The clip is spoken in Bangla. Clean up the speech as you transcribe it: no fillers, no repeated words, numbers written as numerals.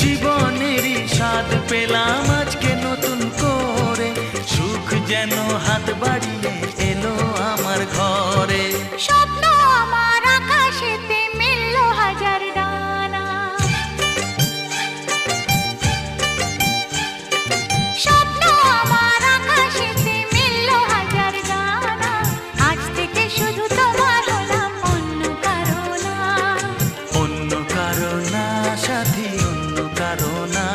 জীবনেরই স্বাদ পেলাম আজকে নতুন করে, সুখ যেন হাত বাড়িয়ে এলো আমার ঘরে। স্বপ্ন আমার আকাশেতে মেললো হাজার ডানা, স্বপ্ন আমার আকাশেতে মেললো হাজার ডানা। আজ থেকে শুধু তোমার হলাম, অন্য কারো না। অন্য কারো না সাথী, অন্য কারো না।